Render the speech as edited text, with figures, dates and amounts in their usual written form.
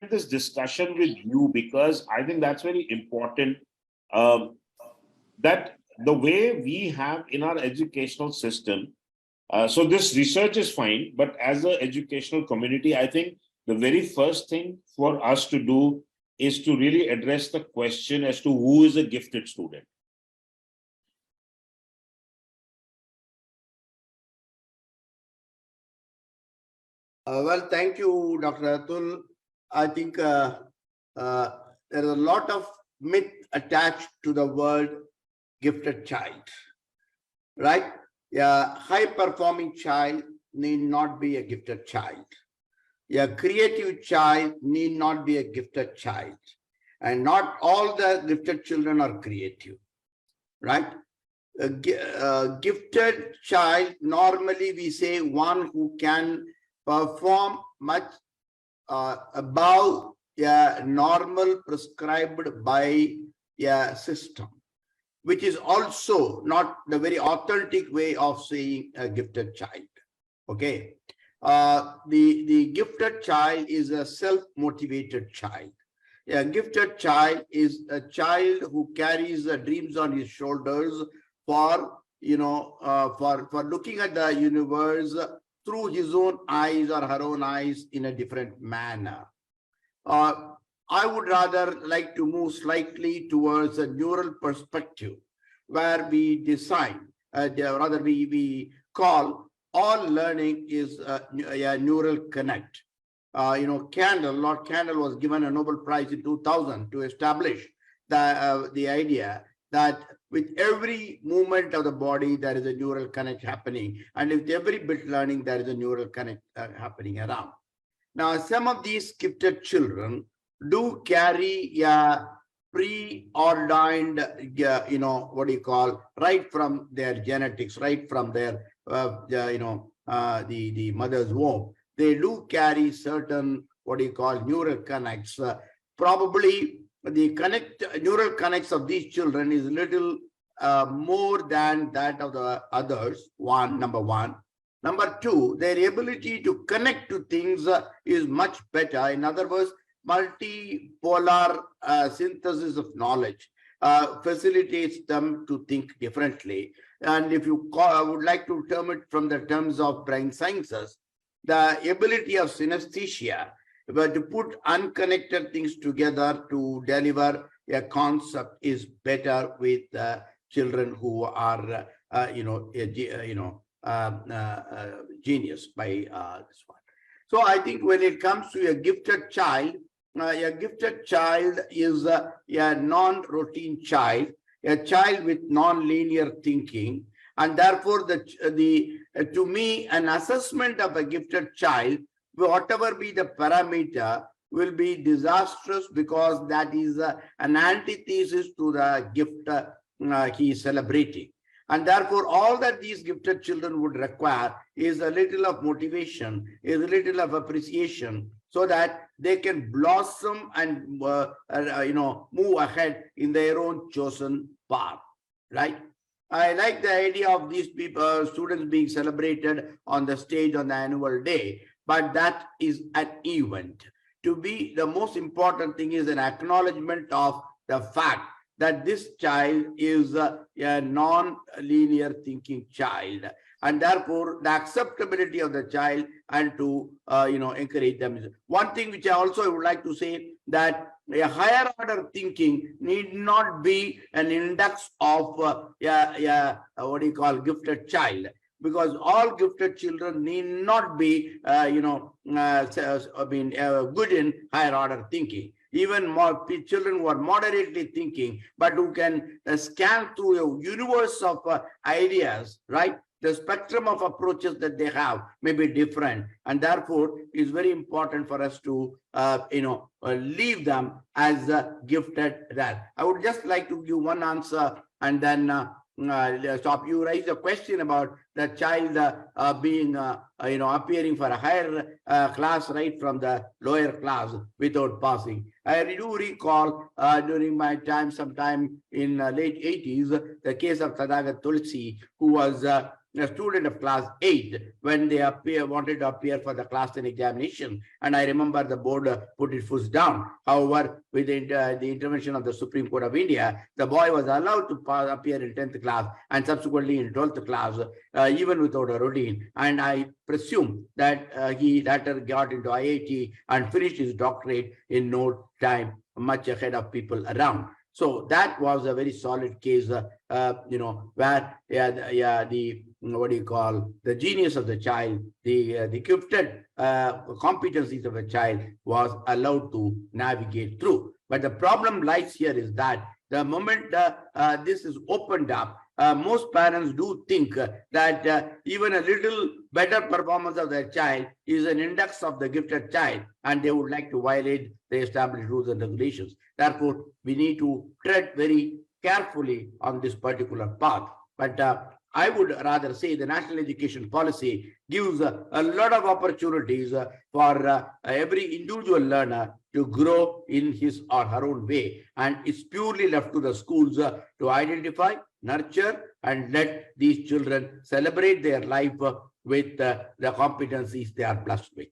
this discussion with you because I think that's very important. Um, that the way we have in our educational system, so this research is fine, but as an educational community, I think the very first thing for us to do is to really address the question as to who is a gifted student. Well, thank you, Dr. Atul. I think there is a lot of myth attached to the word gifted child, right? A high-performing child need not be a gifted child. A creative child need not be a gifted child. And not all the gifted children are creative, right? A gifted child, normally we say one who can perform much above a normal prescribed by a system, which is also not the very authentic way of saying a gifted child. Okay. The gifted child is a self-motivated child. A gifted child is a child who carries the dreams on his shoulders for, for looking at the universe through his own eyes or her own eyes in a different manner. I would rather like to move slightly towards a neural perspective where we design, rather we call all learning is a neural connect. Lord Candle was given a Nobel Prize in 2000 to establish the idea that with every movement of the body, there is a neural connect happening. And with every bit learning, there is a neural connect happening around. Now, some of these gifted children do carry a preordained, right from their genetics, right from their, the mother's womb. They do carry certain, neural connects. Probably the neural connects of these children is a little more than that of the others, number one. Number two, their ability to connect to things is much better. In other words, multipolar synthesis of knowledge facilitates them to think differently. And if you I would like to term it from the terms of brain sciences, the ability of synesthesia, but to put unconnected things together to deliver a concept is better with children who are, genius by this one. So I think when it comes to a gifted child is a non-routine child, a child with non-linear thinking, and therefore to me an assessment of a gifted child, whatever be the parameter, will be disastrous because that is an antithesis to the gift he is celebrating. And therefore, all that these gifted children would require is a little of motivation, is a little of appreciation, so that they can blossom and move ahead in their own chosen path, right? I like the idea of these people, students being celebrated on the stage on the annual day, but that is an event. To be the most important thing is an acknowledgement of the fact that this child is a non-linear thinking child, and therefore the acceptability of the child and to encourage them. One thing which I also would like to say, that a higher order thinking need not be an index of gifted child, because all gifted children need not be good in higher order thinking. Even more children who are moderately thinking, but who can scan through a universe of ideas, right? The spectrum of approaches that they have may be different, and therefore it's very important for us to leave them as gifted there. I would just like to give one answer and then stop. You raised a question about the child being appearing for a higher class right from the lower class without passing. I do recall during my time, sometime in late 80s, the case of Tadagat Tulsi, who was a student of class 8 when they wanted to appear for the class 10 examination. And I remember the board put its foot down. However, with the intervention of the Supreme Court of India, the boy was allowed to appear in 10th class and subsequently in 12th class, even without a routine. And I presume that he later got into IIT and finished his doctorate in no time, much ahead of people around. So that was a very solid case, where the what do you call, the genius of the child, the gifted competencies of a child was allowed to navigate through. But the problem lies here is that the moment this is opened up, most parents do think that even a little better performance of their child is an index of the gifted child, and they would like to violate the established rules and regulations. Therefore, we need to tread very carefully on this particular path. But I would rather say the national education policy gives a lot of opportunities for every individual learner to grow in his or her own way. And it's purely left to the schools to identify, nurture, and let these children celebrate their life with the competencies they are blessed with.